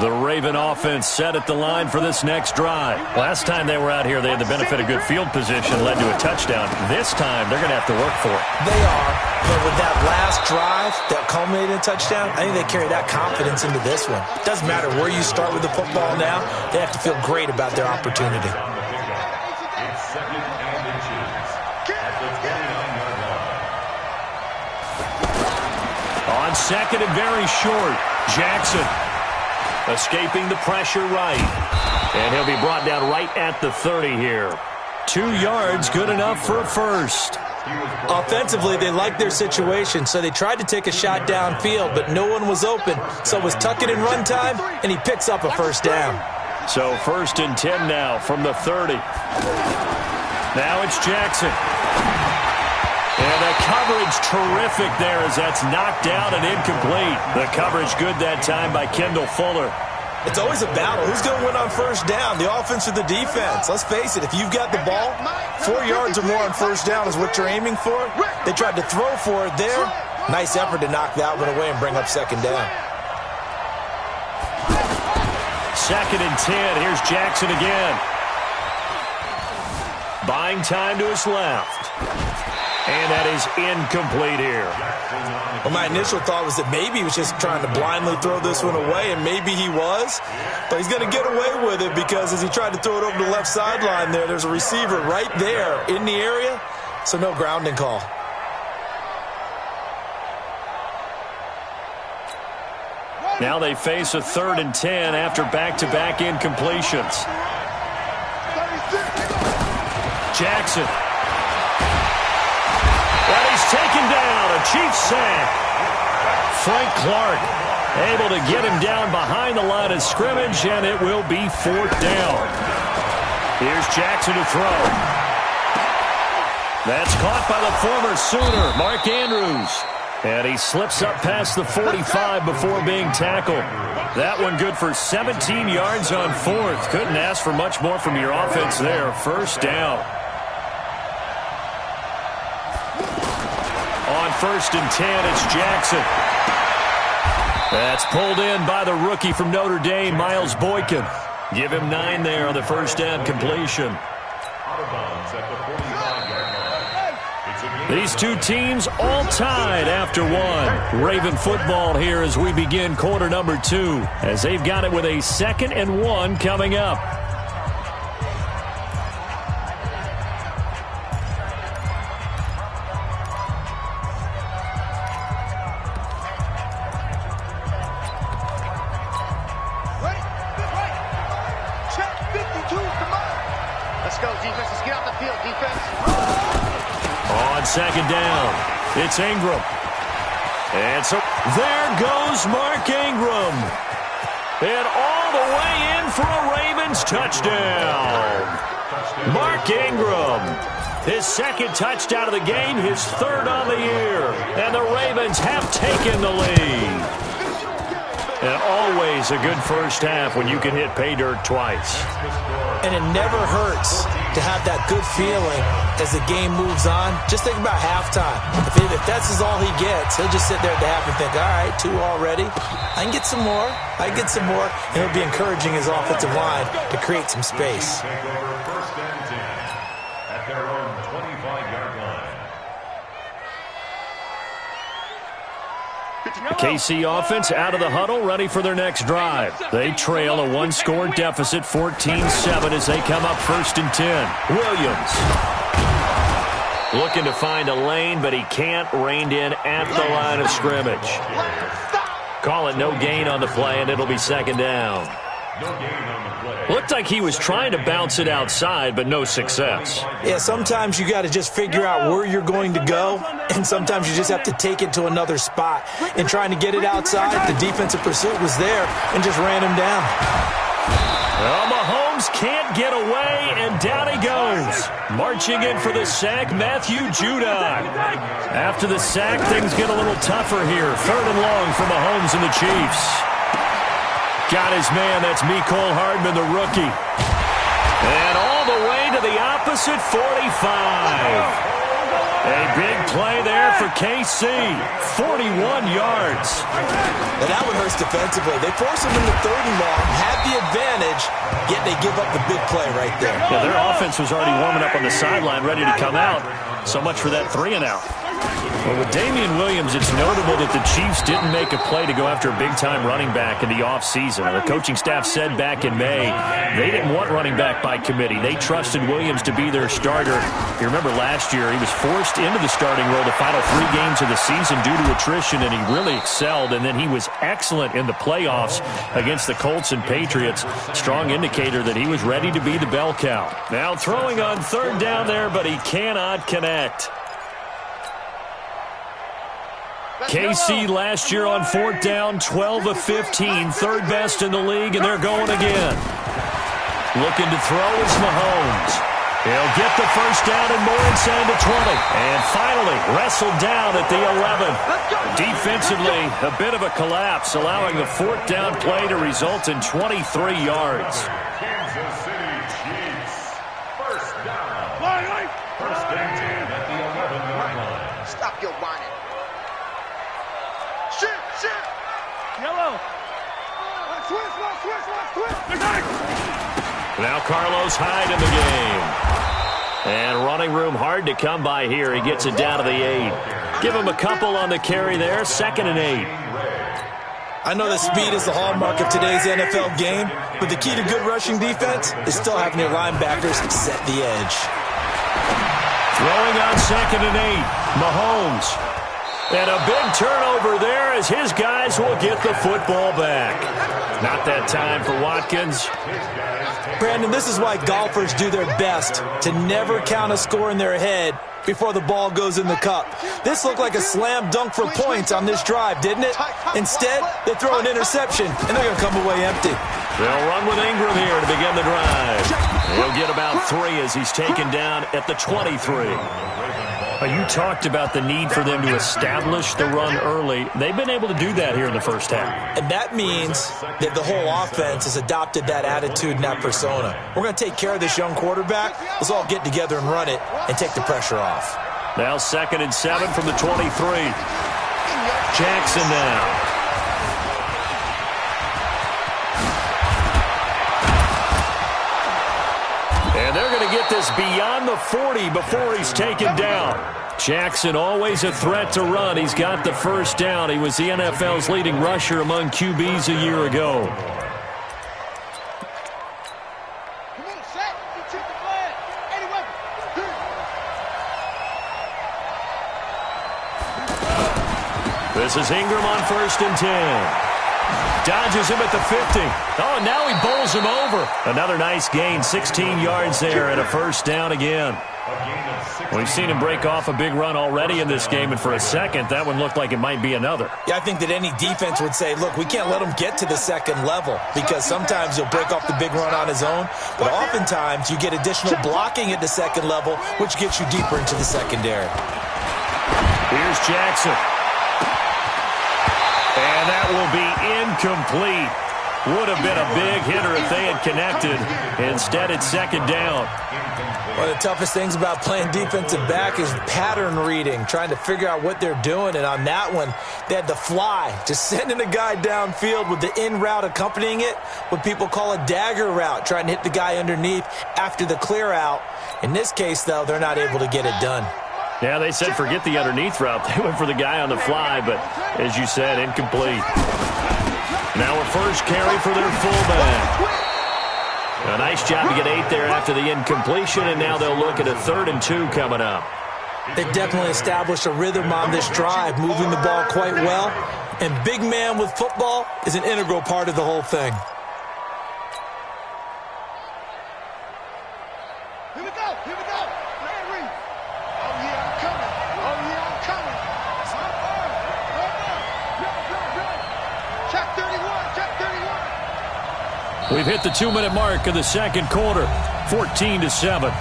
The Raven offense set at the line for this next drive. Last time they were out here, they had the benefit of good field position, led to a touchdown. This time, they're going to have to work for it. They are, but with that last drive that culminated in a touchdown, I think they carry that confidence into this one. It doesn't matter where you start with the football now. They have to feel great about their opportunity. On second and very short, Jackson escaping the pressure right. And he'll be brought down right at the 30 here. 2 yards, good enough for a first. Offensively, they liked their situation, so they tried to take a shot downfield, but no one was open. So it was tuck it in run time, and he picks up a first down. So 1st and 10 now from the 30. Now it's Jackson. And the coverage terrific there as that's knocked down and incomplete. The coverage good that time by Kendall Fuller. It's always a battle. Who's going to win on first down, the offense or the defense? Let's face it, if you've got the ball, 4 yards or more on first down is what you're aiming for. They tried to throw for it there. Nice effort to knock that one away and bring up second down. 2nd and 10. Here's Jackson again. Buying time to his left. And that is incomplete here. Well, my initial thought was that maybe he was just trying to blindly throw this one away, and maybe he was. But he's going to get away with it because as he tried to throw it over the left sideline there's a receiver right there in the area, so no grounding call. Now they face a 3rd and 10 after back-to-back incompletions. Jackson. And he's taken down, a Chiefs sack. Frank Clark able to get him down behind the line of scrimmage, and it will be 4th down. Here's Jackson to throw. That's caught by the former Sooner, Mark Andrews. And he slips up past the 45 before being tackled. That one good for 17 yards on 4th. Couldn't ask for much more from your offense there. First down. On 1st and 10, it's Jackson. That's pulled in by the rookie from Notre Dame, Miles Boykin. Give him 9 there on the first down completion. These two teams all tied after one. Raven football here as we begin quarter number 2, as they've got it with a 2nd and 1 coming up. Second down. It's Ingram. And so there goes Mark Ingram. And all the way in for a Ravens touchdown. Mark Ingram. His 2nd touchdown of the game, his 3rd on the year. And the Ravens have taken the lead. And always a good first half when you can hit pay dirt twice. And it never hurts to have that good feeling as the game moves on. Just think about halftime. If that's all he gets, he'll just sit there at the half and think, all right, 2 already. I can get some more. I can get some more. And he'll be encouraging his offensive line to create some space. The KC offense out of the huddle, ready for their next drive. They trail a 1-score deficit, 14-7, as they come up 1st and 10. Williams looking to find a lane, but he can't. Reined in at the line of scrimmage. Call it no gain on the play, and it'll be 2nd down. Looked like he was trying to bounce it outside, but no success. Yeah, sometimes you got to just figure out where you're going to go, and sometimes you just have to take it to another spot. And trying to get it outside, the defensive pursuit was there and just ran him down. Well, Mahomes can't get away, and down he goes. Marching in for the sack, Matthew Judon. After the sack, things get a little tougher here. 3rd and long for Mahomes and the Chiefs. Got his man, that's Mecole Hardman, the rookie. And all the way to the opposite 45. A big play there for KC. 41 yards. And that one hurts defensively. They force him into 3rd and long, had the advantage, yet they give up the big play right there. Yeah, their offense was already warming up on the sideline, ready to come out. So much for that 3-and-out. Well, with Damian Williams, it's notable that the Chiefs didn't make a play to go after a big-time running back in the offseason. The coaching staff said back in May they didn't want running back by committee. They trusted Williams to be their starter. You remember last year he was forced into the starting role the final 3 games of the season due to attrition, and he really excelled. And then he was excellent in the playoffs against the Colts and Patriots. Strong indicator that he was ready to be the bell cow. Now throwing on 3rd down there, but he cannot connect. KC last year on 4th down, 12 of 15, 3rd best in the league, and they're going again. Looking to throw is Mahomes. He'll get the 1st down and more inside the 20. And finally, wrestled down at the 11. Defensively, a bit of a collapse, allowing the 4th down play to result in 23 yards. Kansas City Chiefs. 1st down. 1st and 10 at the 11-yard line. Stop your whining. Shit. Yellow. Switch. Now Carlos Hyde in the game. And running room hard to come by here. He gets it down to the 8. Give him a couple on the carry there. 2nd and 8. I know that speed is the hallmark of today's NFL game, but the key to good rushing defense is still having your linebackers set the edge. Throwing on 2nd and 8. Mahomes. And a big turnover there as his guys will get the football back. Not that time for Watkins. Brandon, this is why golfers do their best to never count a score in their head before the ball goes in the cup. This looked like a slam dunk for points on this drive, didn't it? Instead, they throw an interception, and they're going to come away empty. They'll run with Ingram here to begin the drive. He'll get about 3 as he's taken down at the 23. You talked about the need for them to establish the run early. They've been able to do that here in the 1st half. And that means that the whole offense has adopted that attitude and that persona. We're going to take care of this young quarterback. Let's all get together and run it and take the pressure off. Now 2nd and 7 from the 23. Jackson now. And they're going to get this beyond the 40 before he's taken down. Jackson always a threat to run. He's got the 1st down. He was the NFL's leading rusher among QBs a year ago. This is Ingram on 1st and 10. Dodges him at the 50. Oh, now he bowls him over. Another nice gain, 16 yards there and a 1st down again. We've seen him break off a big run already in this game, and for a second, that one looked like it might be another. Yeah, I think that any defense would say, look, we can't let him get to the 2nd level because sometimes he'll break off the big run on his own, but oftentimes you get additional blocking at the 2nd level, which gets you deeper into the secondary. Here's Jackson. And that will be incomplete. Would have been a big hitter if they had connected. Instead, it's 2nd down. One of the toughest things about playing defensive back is pattern reading, trying to figure out what they're doing. And on that one, they had the fly, just sending a guy downfield with the in route accompanying it, what people call a dagger route, trying to hit the guy underneath after the clear out. In this case, though, they're not able to get it done. Yeah, they said forget the underneath route. They went for the guy on the fly, but as you said, incomplete. Now a 1st carry for their fullback. A nice job to get 8 there after the incompletion, and now they'll look at a 3rd and 2 coming up. They've definitely established a rhythm on this drive, moving the ball quite well. And big man with football is an integral part of the whole thing. Here we go. Larry. Oh, yeah, I'm coming. Check 31. We've hit the 2-minute mark of the 2nd quarter, 14-7.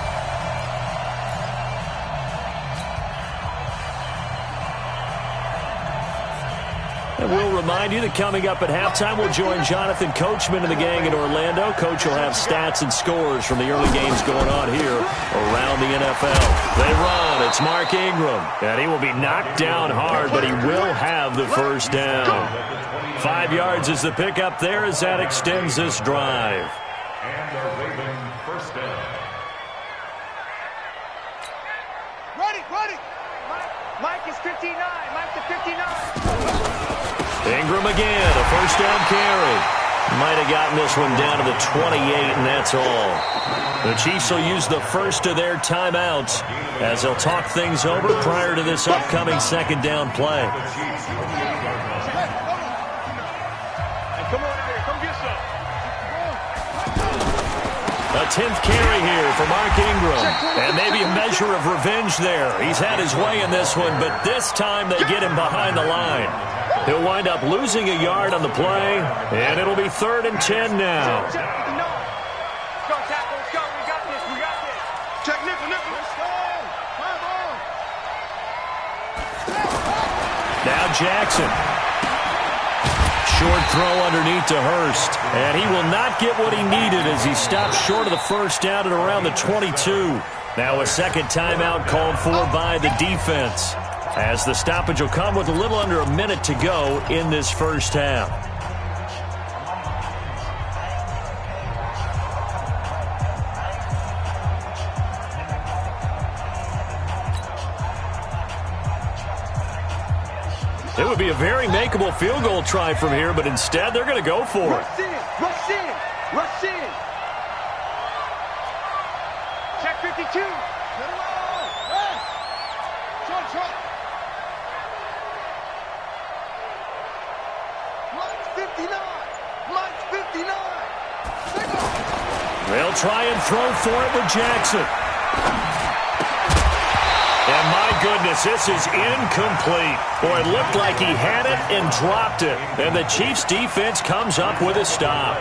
And we'll remind you that coming up at halftime, we'll join Jonathan Coachman and the gang in Orlando. Coach will have stats and scores from the early games going on here around the NFL. They run. It's Mark Ingram. And he will be knocked down hard, but he will have the first down. 5 yards is the pickup there as that extends this drive. And the Raven first down. Ready. Mike is 59. Mike to 59. Ingram again, a first down carry. Might have gotten this one down to the 28, and that's all. The Chiefs will use the first of their timeouts as they'll talk things over prior to this upcoming second down play. Hey, come on in here. Come get some. A 10th carry here for Mark Ingram. And maybe a measure of revenge there. He's had his way in this one, but this time they get him behind the line. He'll wind up losing a yard on the play, and it'll be 3rd and 10 now. Let's go, tackle. Let's go. We got this. Check nickel. Let's go. Come on. Now Jackson. Short throw underneath to Hurst. And he will not get what he needed as he stops short of the first down at around the 22. Now a second timeout called for by the defense, as the stoppage will come with a little under a minute to go in this first half. It would be a very makeable field goal try from here, but instead they're going to go for it. Rush in. Check 52. Get him on. Hey. Short. Mike's 59. They'll try and throw for it with Jackson. And my goodness, this is incomplete. Boy, it looked like he had it and dropped it. And the Chiefs defense comes up with a stop.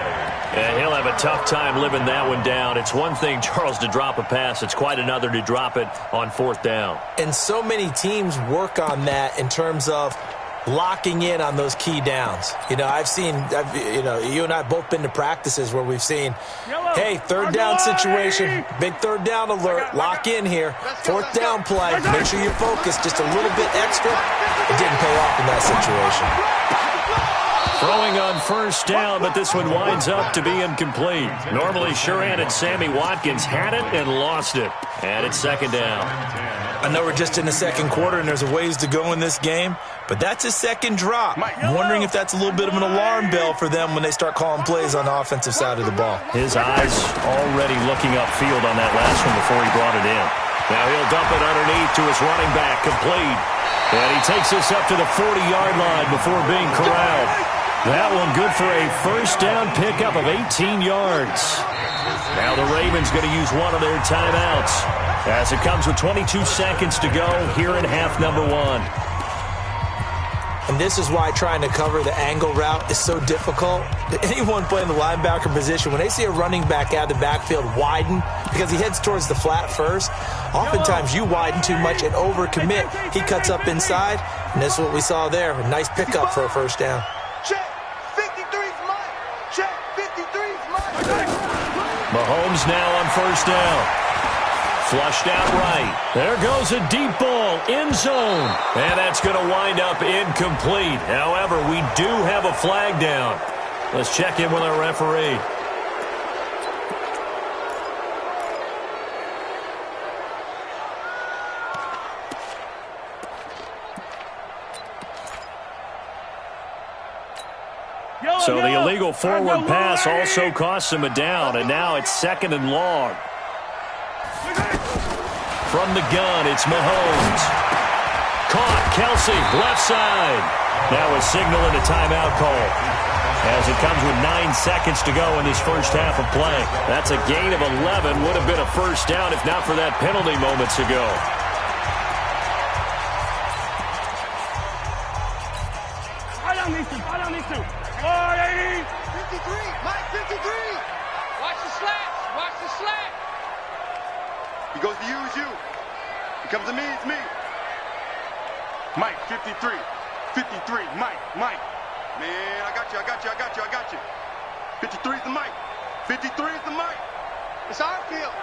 And he'll have a tough time living that one down. It's one thing, Charles, to drop a pass. It's quite another to drop it on 4th down. And so many teams work on that in terms of locking in on those key downs. You know, you and I both been to practices where we've seen, hey, 3rd down situation, big 3rd down alert, lock in here, 4th down play, make sure you're focused just a little bit extra. It didn't pay off in that situation. Throwing on first down, but this one winds up to be incomplete. Normally, sure-handed Sammy Watkins had it and lost it. And it's 2nd down. I know we're just in the second quarter and there's a ways to go in this game, but that's his second drop. I'm wondering if that's a little bit of an alarm bell for them when they start calling plays on the offensive side of the ball. His eyes already looking upfield on that last one before he brought it in. Now he'll dump it underneath to his running back, complete. And he takes this up to the 40-yard line before being corralled. That one good for a first down pickup of 18 yards. Now the Ravens going to use one of their timeouts as it comes with 22 seconds to go here in half number 1. And this is why trying to cover the angle route is so difficult. Anyone playing the linebacker position, when they see a running back out of the backfield widen, because he heads towards the flat first, oftentimes you widen too much and overcommit. He cuts up inside, and this is what we saw there. A nice pickup for a first down. Check. 53's Mike. Check. 53's Mike. Mahomes now on first down. Flushed out right. There goes a deep ball, end zone. And that's going to wind up incomplete. However, we do have a flag down. Let's check in with our referee. So the illegal forward pass also costs him a down, and now it's 2nd and long. From the gun, it's Mahomes. Caught, Kelsey, left side. Now a signal and a timeout call as it comes with 9 seconds to go in this first half of play. That's a gain of 11. Would have been a first down if not for that penalty moments ago. I don't need to. 480. 53. Mike, 53. Watch the slack. He goes to you. He comes to me, it's me. Mike, 53. 53, Mike. Man, I got you. 53 is the Mike. 53 is the Mike. It's our field.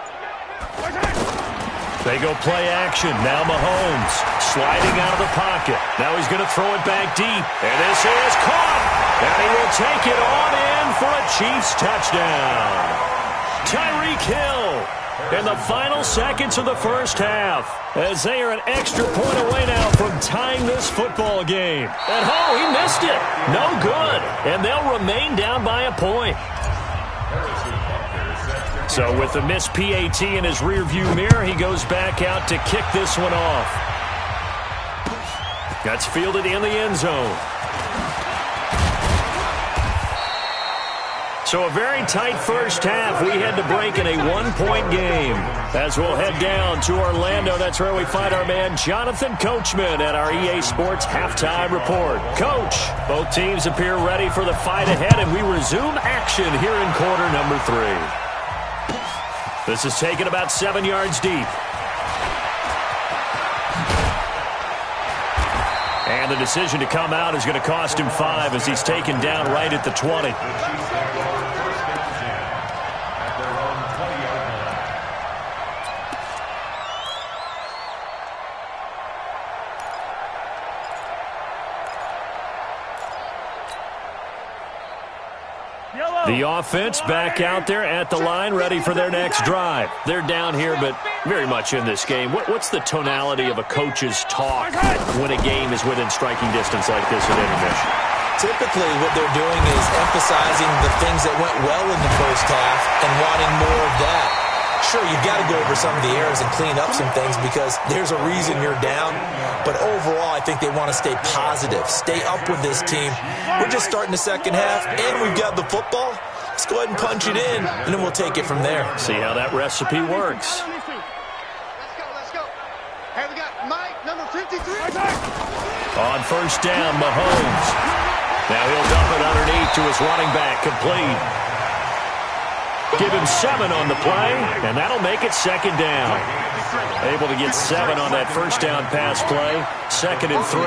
They go play action. Now Mahomes sliding out of the pocket. Now he's going to throw it back deep. And this is caught. And he will take it on in for a Chiefs touchdown. Tyreek Hill in the final seconds of the first half, as they are an extra point away now from tying this football game. And he missed it. No good. And they'll remain down by a point. So with the missed PAT in his rearview mirror, he goes back out to kick this one off. That's fielded in the end zone. So a very tight first half. We had to break in a one-point game. As we'll head down to Orlando, that's where we find our man Jonathan Coachman at our EA Sports Halftime Report. Coach, both teams appear ready for the fight ahead, and we resume action here in quarter number 3. This is taken about 7 yards deep. And the decision to come out is going to cost him 5 as he's taken down right at the 20. The offense back out there at the line, ready for their next drive. They're down here, but very much in this game. What's the tonality of a coach's talk when a game is within striking distance like this at intermission? Typically, what they're doing is emphasizing the things that went well in the first half and wanting more of that. Sure, you've got to go over some of the errors and clean up some things because there's a reason you're down. But overall, I think they want to stay positive, stay up with this team. We're just starting the second half, and we've got the football. Let's go ahead and punch it in, and then we'll take it from there. See how that recipe works. Let's go. Hey, we got Mike, number 53. On first down, Mahomes. Now he'll dump it underneath to his running back, complete. Give him 7 on the play, and that'll make it second down. Able to get 7 on that first down pass play. 2nd and 3.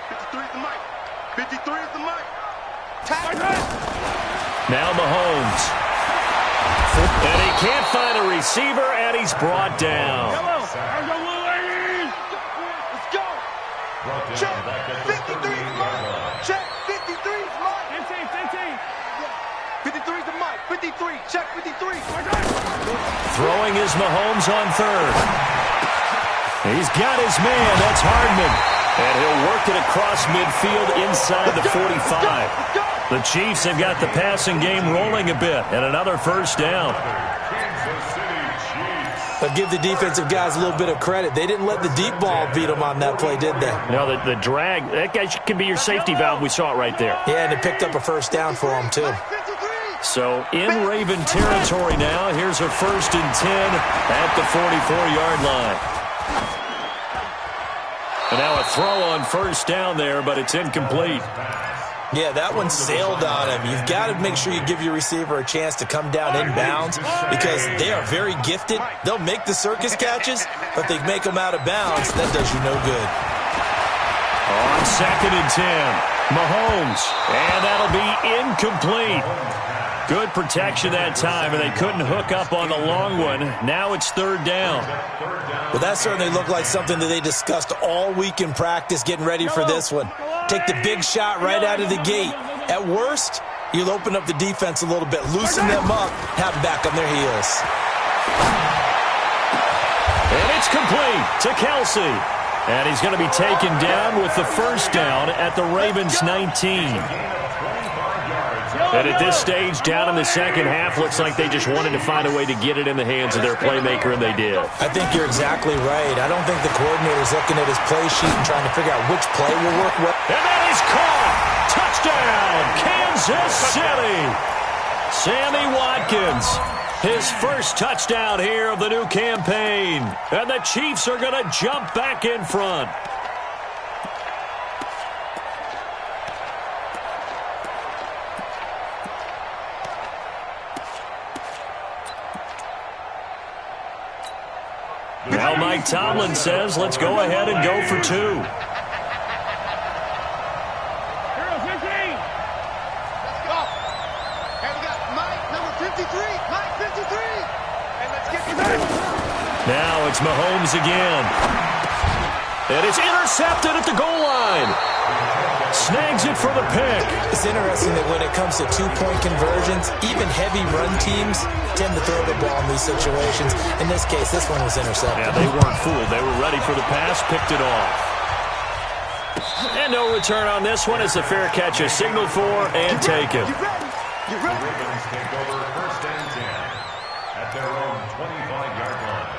53 is the mic. 53 is the mic. Now Mahomes. And he can't find a receiver, and he's brought down. Let's go. Check. 53 is mine. Check. 53 is mine. 53 is the mic. 53. Check 53. Throwing is Mahomes on third. He's got his man. That's Hardman. And he'll work it across midfield inside the 45. The Chiefs have got the passing game rolling a bit. And another first down. But give the defensive guys a little bit of credit. They didn't let the deep ball beat them on that play, did they? No, the drag, that guy can be your safety valve. We saw it right there. Yeah, and it picked up a first down for them, too. So in Raven territory now, here's a 1st and 10 at the 44-yard line. And now a throw on first down there, but it's incomplete. Yeah, that one sailed on him. You've got to make sure you give your receiver a chance to come down inbounds because they are very gifted. They'll make the circus catches, but they make them out of bounds. That does you no good. On 2nd and 10, Mahomes, and that'll be incomplete. Good protection that time, and they couldn't hook up on the long one. Now it's 3rd down. Well, that certainly looked like something that they discussed all week in practice, getting ready for this one. Take the big shot right out of the gate. At worst, you'll open up the defense a little bit, loosen them up, have them back on their heels. And it's complete to Kelsey. And he's going to be taken down with the first down at the Ravens' 19. And at this stage, down in the second half, looks like they just wanted to find a way to get it in the hands of their playmaker, and they did. I think you're exactly right. I don't think the coordinator's looking at his play sheet and trying to figure out which play will work well. And that is caught! Touchdown, Kansas City! Sammy Watkins, his first touchdown here of the new campaign. And the Chiefs are going to jump back in front. Now Mike Tomlin says, let's go ahead and go for 2. Let's go. Hey, we got Mike, number 53. Now it's Mahomes again. And it's intercepted at the goal line. Snags it for the pick. It's interesting that when it comes to two-point conversions, even heavy run teams tend to throw the ball in these situations. In this case, this one was intercepted. Yeah, they weren't fooled. They were ready for the pass, picked it off. And no return on this one. It's a fair catch, a signal for, and taken. The Ravens take over first and 10 at their own 25-yard line.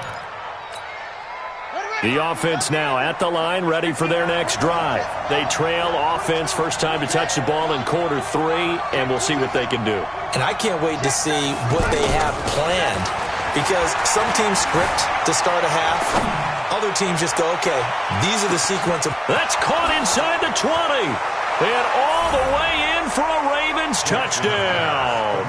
The offense now at the line, ready for their next drive. They trail offense, first time to touch the ball in quarter 3, and we'll see what they can do. And I can't wait to see what they have planned, because some teams script to start a half. Other teams just go, okay, these are the sequence of... That's caught inside the 20. And all the way in for a Ravens touchdown.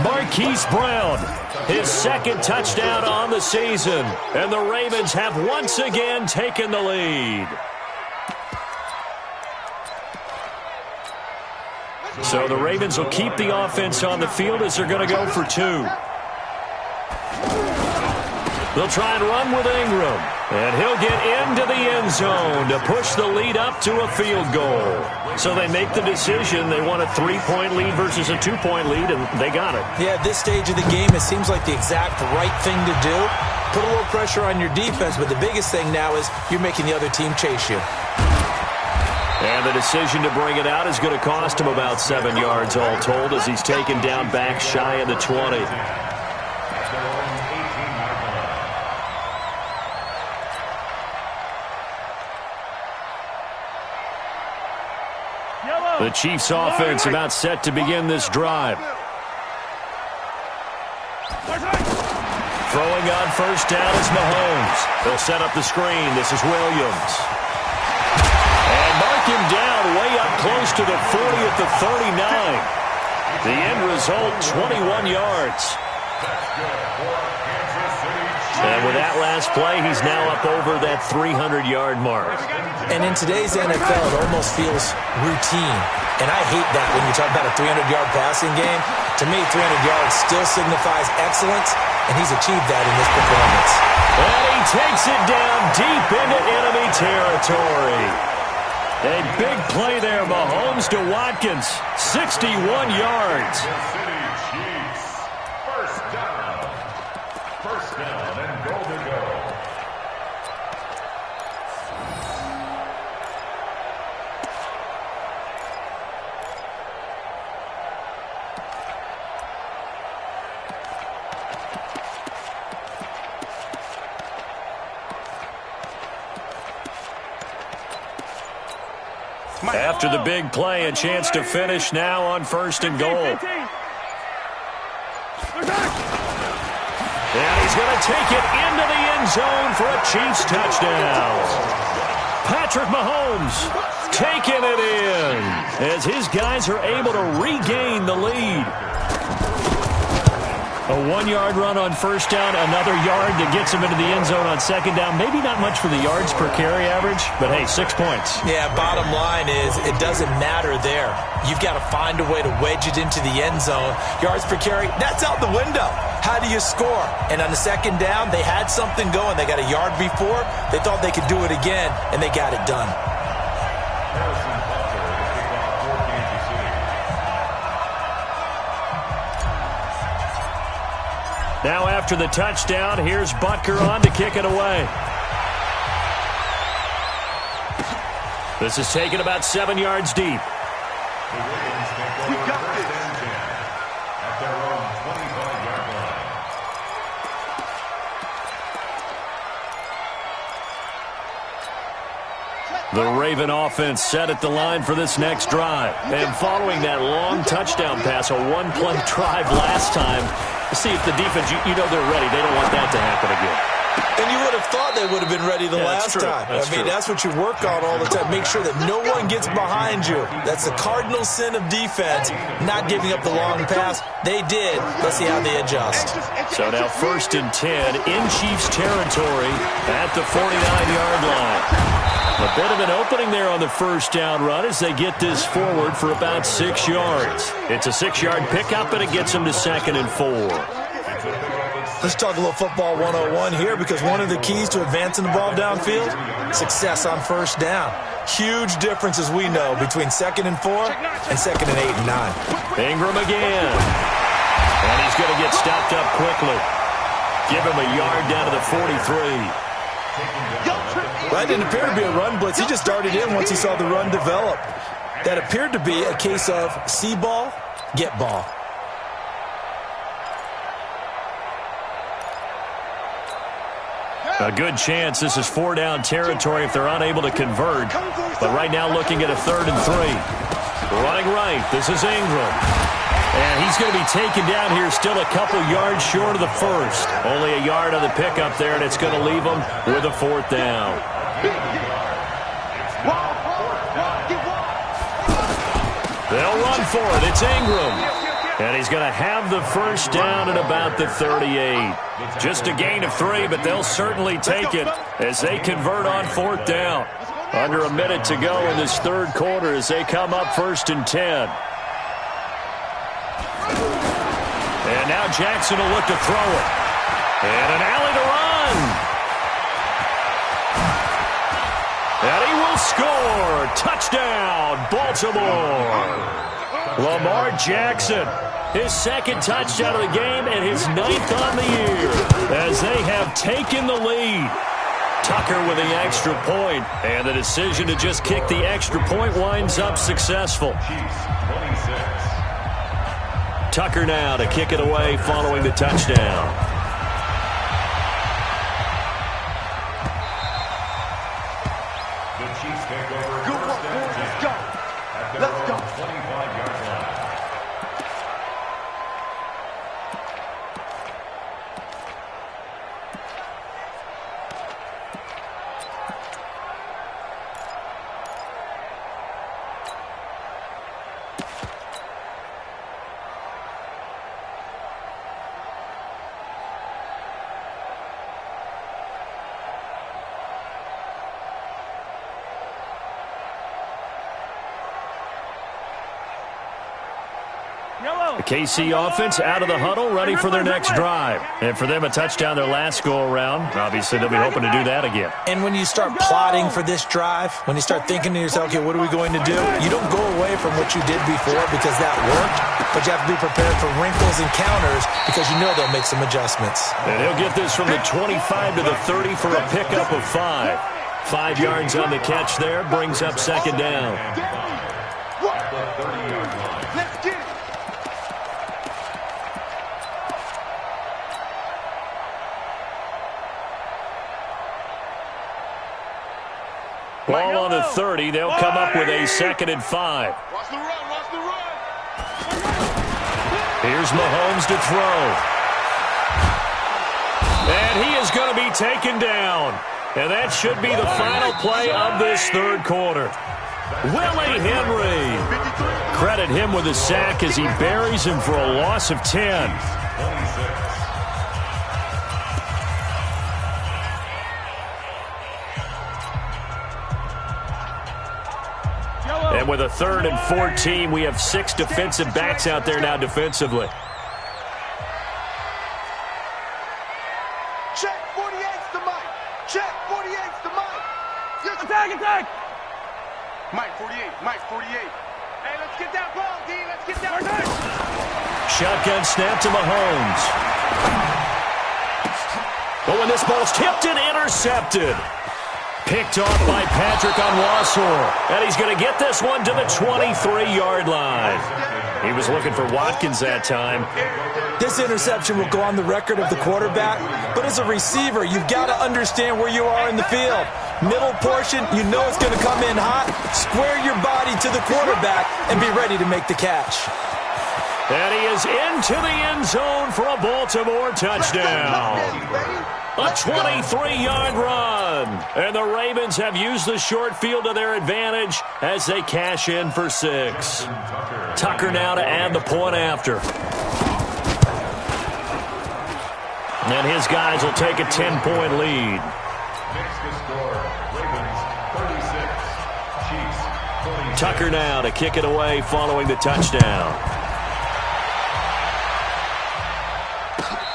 Marquise Brown, his second touchdown on the season. And the Ravens have once again taken the lead. So the Ravens will keep the offense on the field as they're going to go for 2. They'll try and run with Ingram. And he'll get into the end zone to push the lead up to a field goal. So they make the decision. They want a 3-point lead versus a 2-point lead, and they got it. Yeah, at this stage of the game, it seems like the exact right thing to do. Put a little pressure on your defense, but the biggest thing now is you're making the other team chase you. And the decision to bring it out is going to cost him about 7 yards all told as he's taken down back shy of the 20. The Chiefs offense about set to begin this drive. Throwing on first down is Mahomes. They'll set up the screen. This is Williams. And mark him down way up close to the 40 at the 39. The end result, 21 yards. And with that last play, he's now up over that 300-yard mark. And in today's NFL, it almost feels routine. And I hate that when you talk about a 300-yard passing game. To me, 300 yards still signifies excellence, and he's achieved that in this performance. And he takes it down deep into enemy territory. A big play there, Mahomes to Watkins, 61 yards. First down and goal to go. After the big play, a chance to finish now on first and goal. And he's going to take it into the end zone for a Chiefs touchdown. Patrick Mahomes taking it in as his guys are able to regain the lead. A 1-yard run on first down, another yard that gets him into the end zone on second down. Maybe not much for the yards per carry average, but hey, 6 points. Yeah, bottom line is it doesn't matter there. You've got to find a way to wedge it into the end zone. Yards per carry, that's out the window. How do you score? And on the second down, they had something going. They got a yard before. They thought they could do it again, and they got it done. Now after the touchdown, here's Butker on to kick it away. This is taken about 7 yards deep. We got this. At their own 25-yard line. The Raven offense set at the line for this next drive. And following that long touchdown pass, a one-play drive last time, see if the defense, you know they're ready. They don't want that to happen again. And you would have thought they would have been ready the last time. That's what you work on all the time. Make sure that no one gets behind you. That's the cardinal sin of defense, not giving up the long pass. They did. Let's see how they adjust. So now first and 10 in Chiefs territory at the 49-yard line. A bit of an opening there on the first down run as they get this forward for about 6 yards. It's a 6-yard pickup, and it gets them to 2nd and 4. Let's talk a little football 101 here, because one of the keys to advancing the ball downfield, success on first down. Huge difference, as we know, between 2nd and 4 and 2nd and 8 and 9. Ingram again. And he's going to get stopped up quickly. Give him a yard down to the 43. That didn't appear to be a run blitz. He just darted in once he saw the run develop. That appeared to be a case of see ball, get ball. A good chance this is 4-down territory if they're unable to convert. But right now looking at a 3rd and 3. Running right, this is Ingram. And he's going to be taken down here still a couple yards short of the first. Only a yard on the pickup there, and it's going to leave him with a 4th down. They'll run for it. It's Ingram. And he's going to have the first down at about the 38. Just a gain of 3, but they'll certainly take it as they convert on 4th down. Under a minute to go in this 3rd quarter as they come up 1st and 10. And now Jackson will look to throw it. And an alley to run. And he will score. Touchdown, Baltimore. Lamar Jackson, his 2nd touchdown of the game and his 9th on the year as they have taken the lead. Tucker with the extra point, and the decision to just kick the extra point winds up successful. Tucker now to kick it away following the touchdown. The Chiefs take over. Good work, boys. Let's go. Let's go. 25-yard line. The KC offense out of the huddle, ready for their next drive. And for them, a touchdown their last go-around. Obviously, they'll be hoping to do that again. And when you start plotting for this drive, when you start thinking to yourself, okay, what are we going to do? You don't go away from what you did before because that worked, but you have to be prepared for wrinkles and counters because you know they'll make some adjustments. And he'll get this from the 25 to the 30 for a pickup of 5. 5 yards on the catch there, brings up 2nd down. Let's get it. Ball on the 30. They'll come up with a 2nd and 5. Watch the run. Watch the run. Here's Mahomes to throw. And he is going to be taken down. And that should be the final play of this 3rd quarter. Willie Henry. Credit him with a sack as he buries him for a loss of 10. And with a 3rd and 14, we have 6 defensive backs out there now defensively. Check 48's the mic. Check 48's the mic. Yes. Attack! Mike 48. Mike 48. Hey, let's get that ball, D. Let's get that ball. Shotgun snap to Mahomes. Oh, and this ball's tipped and intercepted. Picked off by Patrick Onwuasor. And he's going to get this one to the 23-yard line. He was looking for Watkins that time. This interception will go on the record of the quarterback, but as a receiver, you've got to understand where you are in the field. Middle portion, you know it's going to come in hot. Square your body to the quarterback and be ready to make the catch. And he is into the end zone for a Baltimore touchdown. A 23-yard run. And the Ravens have used the short field to their advantage as they cash in for 6. Tucker now to add the point after. And his guys will take a 10-point lead. Makes the score. Ravens 36. Chiefs 46. Tucker now to kick it away following the touchdown.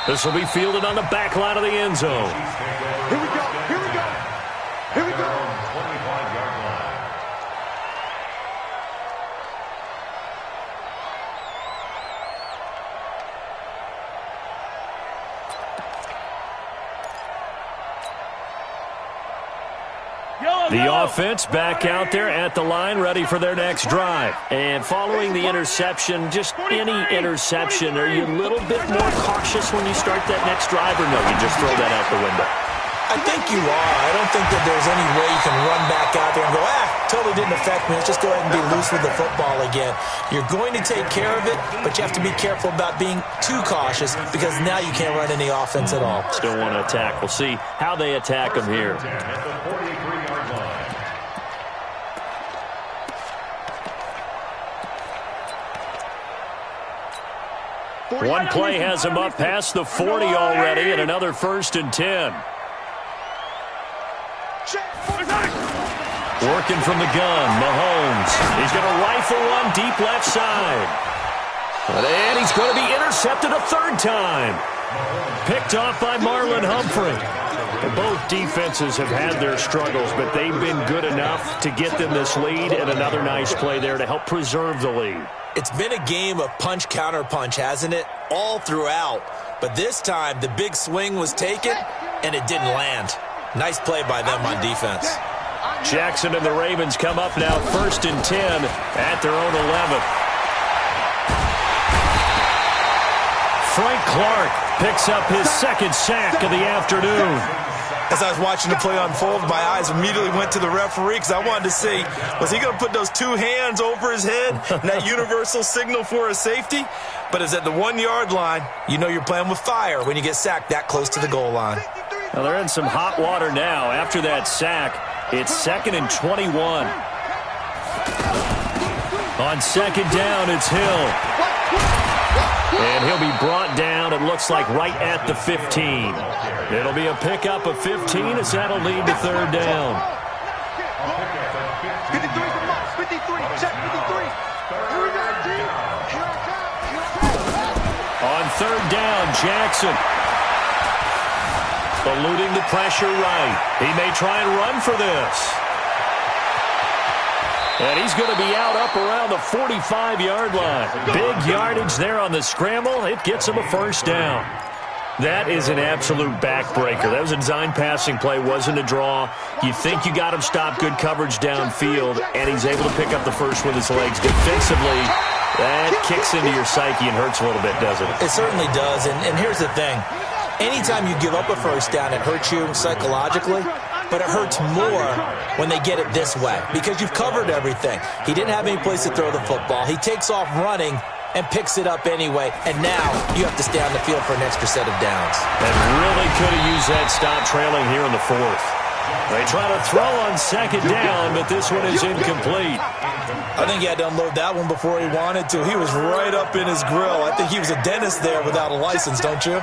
This will be fielded on the back line of the end zone. Here we go. Here we go. Here we go. 25-yard line. The offense back out there at the line, ready for their next drive. And following the interception, just any interception, are you a little bit more cautious when you start that next drive, or no, you just throw that out the window? I think you are. I don't think that there's any way you can run back out there and go, totally didn't affect me. Let's just go ahead and be loose with the football again. You're going to take care of it, but you have to be careful about being too cautious because now you can't run any offense at all. Still want to attack. We'll see how they attack them here. At the 43-yard line. One play has him up past the 40 already, and another 1st and 10. Working from the gun, Mahomes. He's going to rifle one deep left side. And he's going to be intercepted a 3rd time. Picked off by Marlon Humphrey. Both defenses have had their struggles, but they've been good enough to get them this lead, and another nice play there to help preserve the lead. It's been a game of punch-counter-punch, hasn't it? All throughout. But this time, the big swing was taken, and it didn't land. Nice play by them on defense. Jackson and the Ravens come up now 1st and 10 at their own 11. Frank Clark picks up his 2nd sack of the afternoon. As I was watching the play unfold, my eyes immediately went to the referee because I wanted to see, was he going to put those 2 hands over his head and that universal signal for a safety? But it's at the 1-yard line. You know you're playing with fire when you get sacked that close to the goal line. Well, they're in some hot water now. After that sack, it's 2nd and 21. On 2nd down, it's Hill. And he'll be brought down, it looks like, right at the 15. It'll be a pickup of 15 as that'll lead to 3rd down. 53 from Moss. 53. Check 53. Here we go. On 3rd down, Jackson. Eluding the pressure right. He may try and run for this. And he's going to be out up around the 45-yard line. Big yardage there on the scramble. It gets him a 1st down. That is an absolute backbreaker. That was a design passing play, wasn't a draw. You think you got him stopped, good coverage downfield, and he's able to pick up the 1st with his legs. Defensively, that kicks into your psyche and hurts a little bit, doesn't it? It certainly does, and here's the thing. Anytime you give up a 1st down, it hurts you psychologically. But it hurts more when they get it this way because you've covered everything. He didn't have any place to throw the football. He takes off running and picks it up anyway. And now you have to stay on the field for an extra set of downs. And really could have used that stop trailing here in the 4th. They try to throw on 2nd down, but this one is incomplete. I think he had to unload that one before he wanted to. He was right up in his grill. I think he was a dentist there without a license, don't you?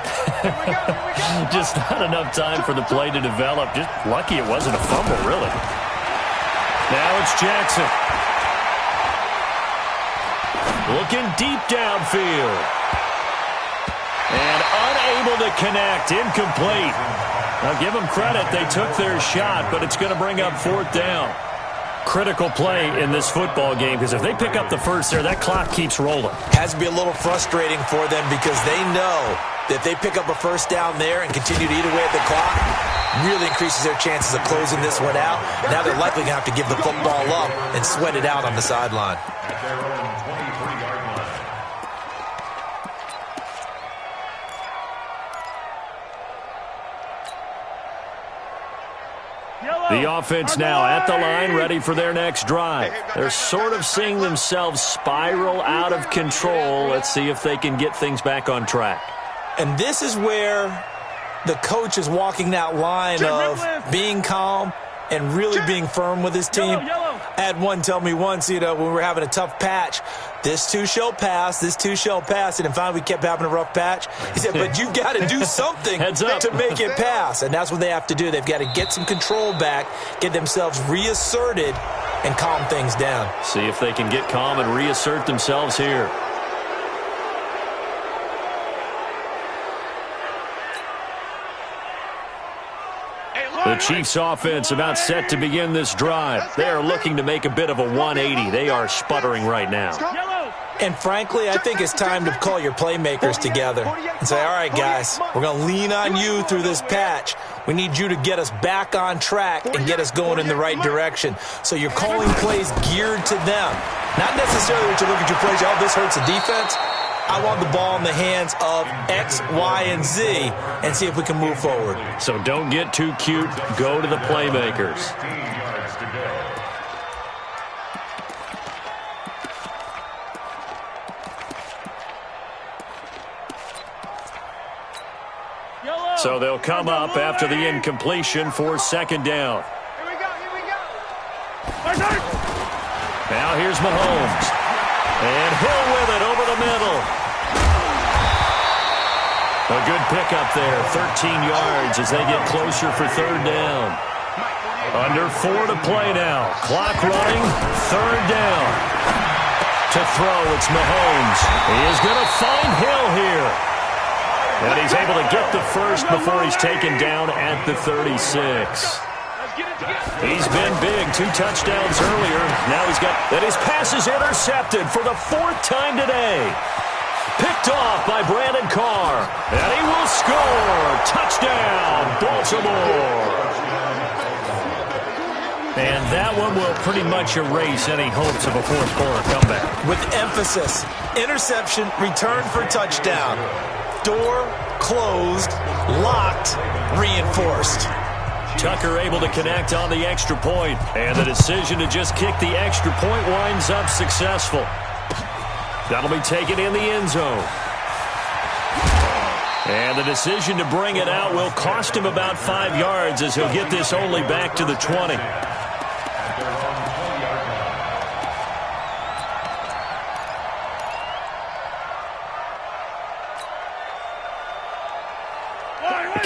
Just not enough time for the play to develop. Just lucky it wasn't a fumble, really. Now it's Jackson. Looking deep downfield. And unable to connect. Incomplete. Now give them credit. They took their shot, but it's going to bring up 4th down. Critical play in this football game because if they pick up the 1st there, that clock keeps rolling. Has to be a little frustrating for them because they know that if they pick up a 1st down there and continue to eat away at the clock, really increases their chances of closing this one out. Now they're likely going to have to give the football up and sweat it out on the sideline. The offense now at the line, ready for their next drive. They're sort of seeing themselves spiral out of control. Let's see if they can get things back on track. And this is where the coach is walking that line of being calm and really being firm with his team. I had one tell me once, when we were having a tough patch, this too shall pass, this too shall pass. And finally we kept having a rough patch. He said, but you've got to do something to make it pass. And that's what they have to do. They've got to get some control back, get themselves reasserted, and calm things down. See if they can get calm and reassert themselves here. The Chiefs offense about set to begin this drive. They are looking to make a bit of a 180. They are sputtering right now. And frankly, I think it's time to call your playmakers together and say, all right, guys, we're going to lean on you through this patch. We need you to get us back on track and get us going in the right direction. So you're calling plays geared to them. Not necessarily that you look at your plays, oh, this hurts the defense. I want the ball in the hands of X, Y, and Z and see if we can move forward. So don't get too cute. Go to the playmakers. So they'll come up after the incompletion for second down. Here we go. Now here's Mahomes. And Hill with it over the middle. A good pickup there, 13 yards as they get closer for third down. Under 4 to play now. Clock running, third down. To throw, it's Mahomes. He is going to find Hill here. And he's able to get the first before he's taken down at the 36. He's been big, 2 touchdowns earlier. Now he's got, and his pass is intercepted for the 4th time today. Picked off by Brandon Carr. And he will score. Touchdown, Baltimore. And that one will pretty much erase any hopes of a fourth-quarter comeback. With emphasis, interception, return for touchdown. Door closed, locked, reinforced. Tucker able to connect on the extra point, and the decision to just kick the extra point winds up successful. That'll be taken in the end zone. And the decision to bring it out will cost him about 5 yards as he'll get this only back to the 20.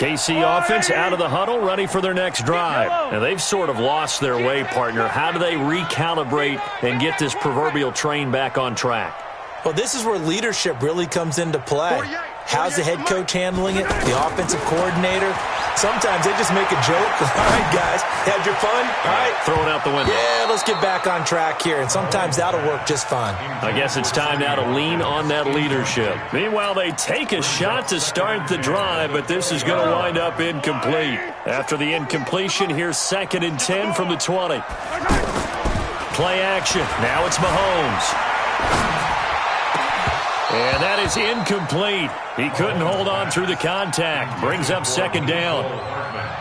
KC offense out of the huddle, ready for their next drive. And they've sort of lost their way, partner. How do they recalibrate and get this proverbial train back on track? Well, this is where leadership really comes into play. How's the head coach handling it? The offensive coordinator? Sometimes they just make a joke. All right, guys, had your fun? All right. Throw it out the window. Yeah, let's get back on track here. And sometimes that'll work just fine. I guess it's time now to lean on that leadership. Meanwhile, they take a shot to start the drive, but this is going to wind up incomplete. After the incompletion, here's 2nd and 10 from the 20. Play action. Now it's Mahomes. And that is incomplete. He couldn't hold on through the contact. Brings up 2nd down.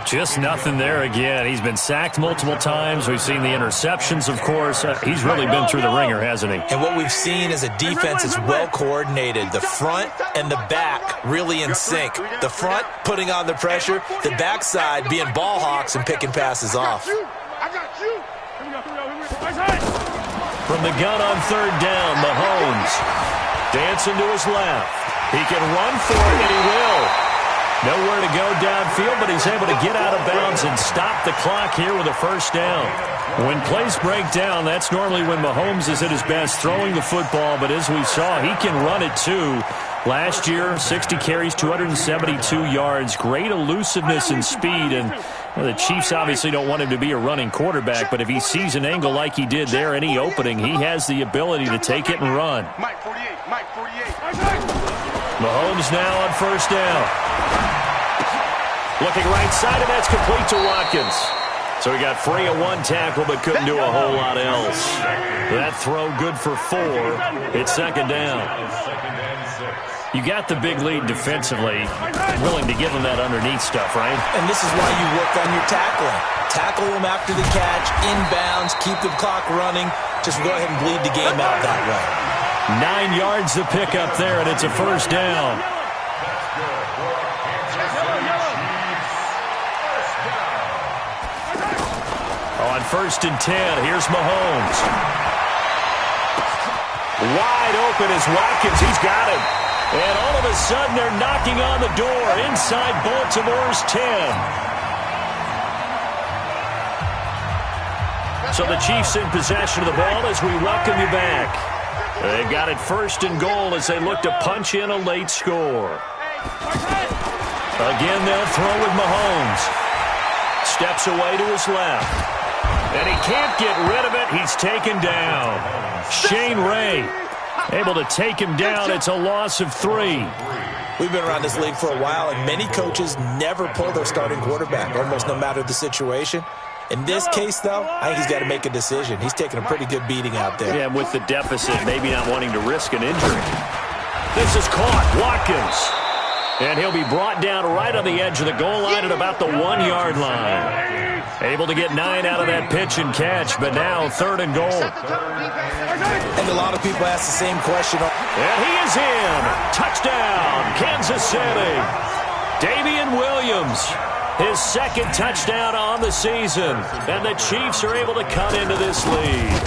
Just nothing there again. He's been sacked multiple times. We've seen the interceptions, of course. He's really been through the ringer, hasn't he? And what we've seen is a defense that's well coordinated. The front and the back really in sync. The front putting on the pressure. The backside being ball hawks and picking passes off. From the gun on 3rd down, Mahomes. Dancing to his left. He can run for it, and he will. Nowhere to go downfield, but he's able to get out of bounds and stop the clock here with a 1st down. When plays break down, that's normally when Mahomes is at his best throwing the football, but as we saw, he can run it too. Last year, 60 carries, 272 yards, great elusiveness and speed, and the Chiefs obviously don't want him to be a running quarterback, but if he sees an angle like he did there, any opening, he has the ability to take it and run. Mike 48. Mahomes now on 1st down. Looking right side, and that's complete to Watkins. So he got free of 1 tackle, but couldn't do a whole lot else. That throw good for 4. It's 2nd down. You got the big lead defensively, willing to give them that underneath stuff, right? And this is why you work on your tackling. Tackle them after the catch, inbounds, keep the clock running. Just go ahead and bleed the game out that way. 9 yards to pick up there, and it's a 1st down. On 1st and 10, here's Mahomes. Wide open is Watkins. He's got it. And all of a sudden, they're knocking on the door inside Baltimore's 10. So the Chiefs in possession of the ball as we welcome you back. They've got it 1st and goal as they look to punch in a late score. Again, they'll throw with Mahomes. steps away to his left. And he can't get rid of it. He's taken down. Shane Ray able to take him down. It's a loss of 3. We've been around this league for a while, and many coaches never pull their starting quarterback, almost no matter the situation. In this case, though, I think he's got to make a decision. He's taking a pretty good beating out there. Yeah, and with the deficit, maybe not wanting to risk an injury. This is caught. Watkins. And he'll be brought down right on the edge of the goal line at about the 1-yard line. Able to get 9 out of that pitch and catch, but now 3rd and goal. And a lot of people ask the same question. And he is in. Touchdown, Kansas City. Damian Williams, his 2nd touchdown on the season. And the Chiefs are able to cut into this lead.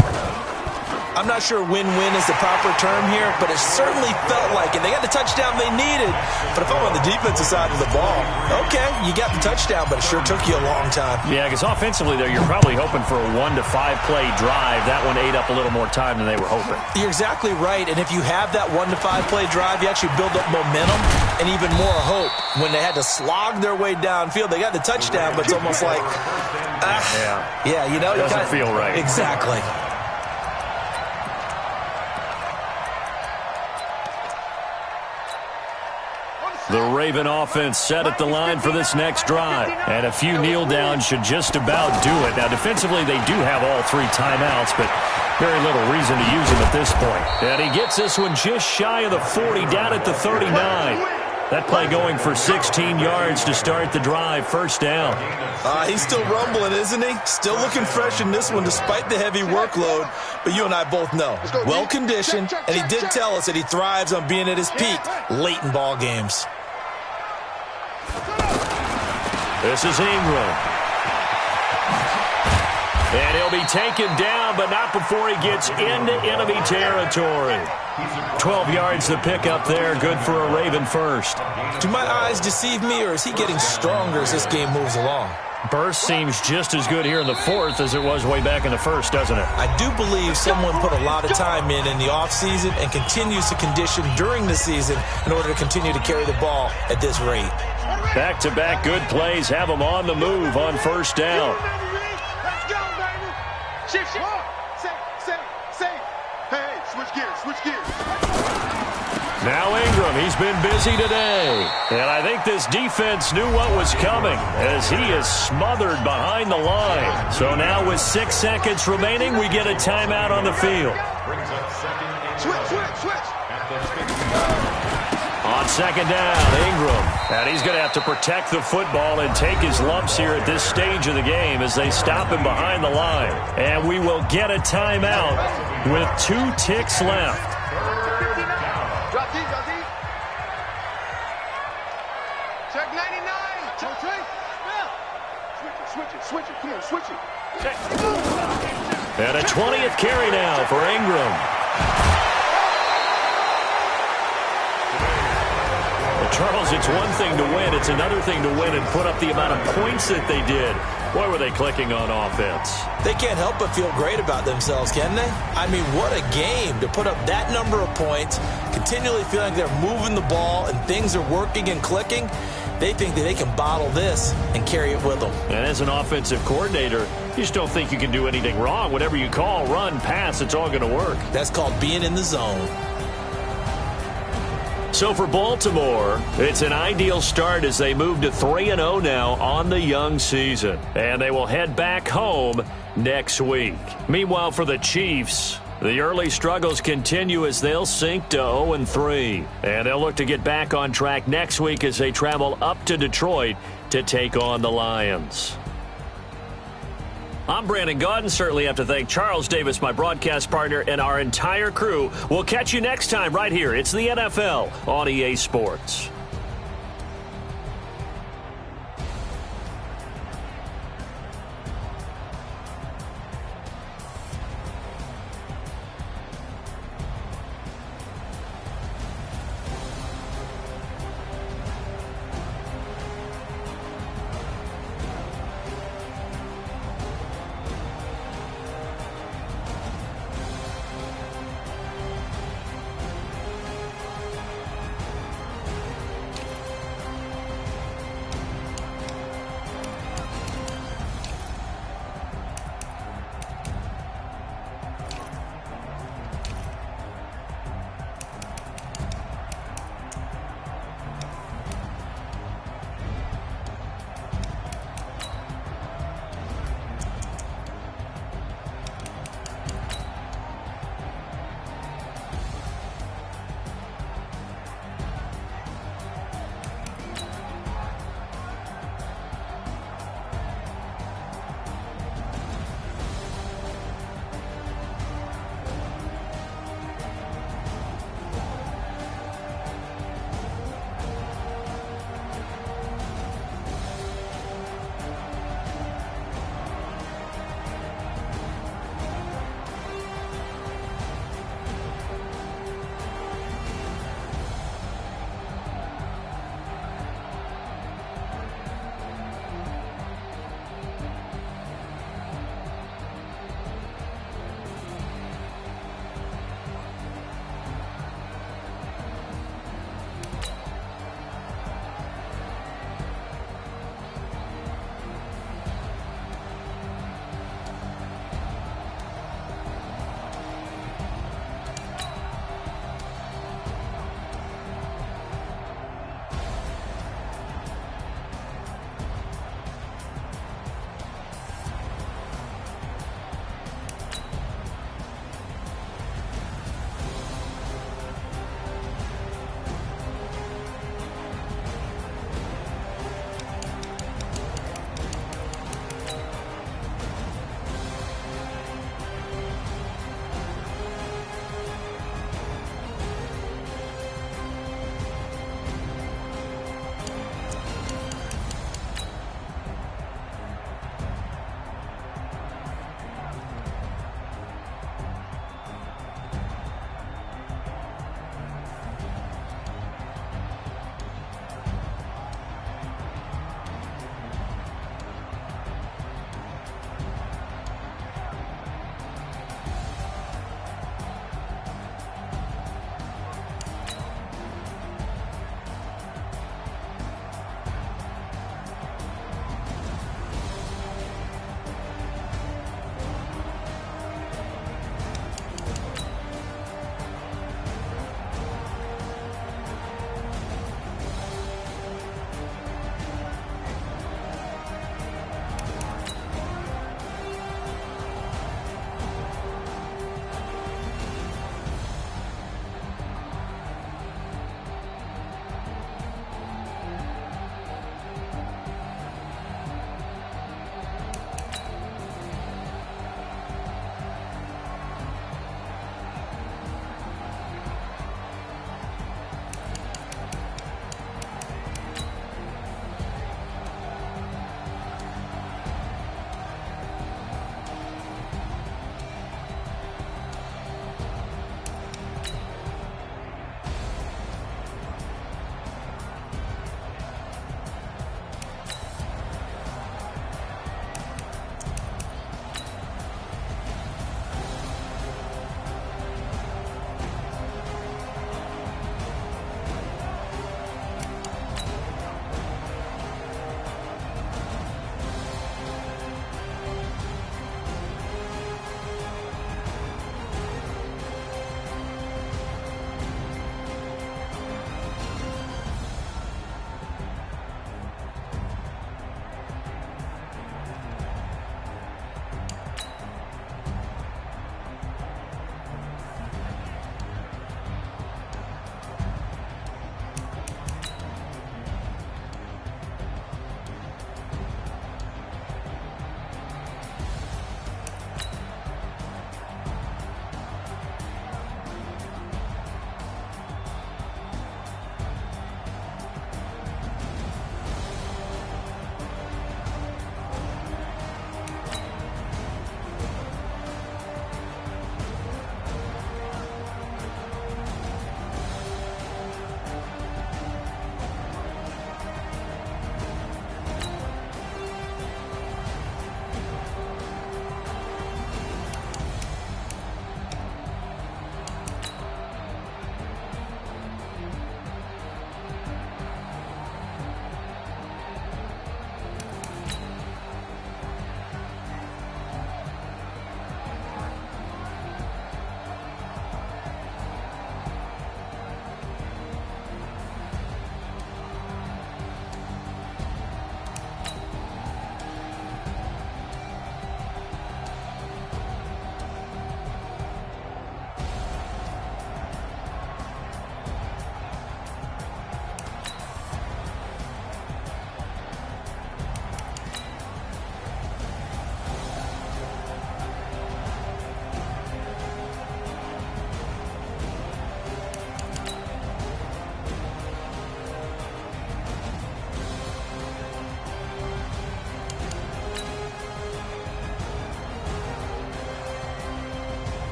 I'm not sure win-win is the proper term here, but it certainly felt like it. They got the touchdown they needed. But if I'm on the defensive side of the ball, okay, you got the touchdown, but it sure took you a long time. Yeah, because offensively, though, you're probably hoping for a 1 to 5 play drive. That one ate up a little more time than they were hoping. You're exactly right, and if you have that 1 to 5 play drive, you actually build up momentum and even more hope. When they had to slog their way downfield, they got the touchdown, but it's almost like, yeah, you know, doesn't feel right. Exactly. The Raven offense set at the line for this next drive. And a few kneel downs should just about do it. Now, defensively, they do have all 3 timeouts, but very little reason to use them at this point. And he gets this one just shy of the 40, down at the 39. That play going for 16 yards to start the drive. 1st down. He's still rumbling, isn't he? Still looking fresh in this one despite the heavy workload. But you and I both know, well-conditioned, and he did tell us that he thrives on being at his peak late in ball games. This is Ingram. And he'll be taken down, but not before he gets into enemy territory. 12 yards to pick up there. Good for a Raven first. Do my eyes deceive me, or is he getting stronger as this game moves along? Burst seems just as good here in the 4th as it was way back in the 1st, doesn't it? I do believe someone put a lot of time in the offseason and continues to condition during the season in order to continue to carry the ball at this rate. Back-to-back good plays have them on the move on 1st down. Let's go, baby. Shift. Hey, switch gears. Now Ingram, he's been busy today. And I think this defense knew what was coming as he is smothered behind the line. So now with 6 seconds remaining, we get a timeout on the field. Switch. On 2nd down, Ingram. And he's going to have to protect the football and take his lumps here at this stage of the game as they stop him behind the line. And we will get a timeout with 2 ticks left. Drop these. Check 99. Switch it. Come on, switch it. And a 20th carry now for Ingram. Charles, it's one thing to win. It's another thing to win and put up the amount of points that they did. Boy, were they clicking on offense. They can't help but feel great about themselves, can they? I mean, what a game to put up that number of points, continually feeling they're moving the ball and things are working and clicking. They think that they can bottle this and carry it with them. And as an offensive coordinator, you just don't think you can do anything wrong. Whatever you call, run, pass, it's all going to work. That's called being in the zone. So for Baltimore, it's an ideal start as they move to 3-0 now on the young season. And they will head back home next week. Meanwhile, for the Chiefs, the early struggles continue as they'll sink to 0-3. And they'll look to get back on track next week as they travel up to Detroit to take on the Lions. I'm Brandon Gaudin. Certainly have to thank Charles Davis, my broadcast partner, and our entire crew. We'll catch you next time right here. It's the NFL on EA Sports.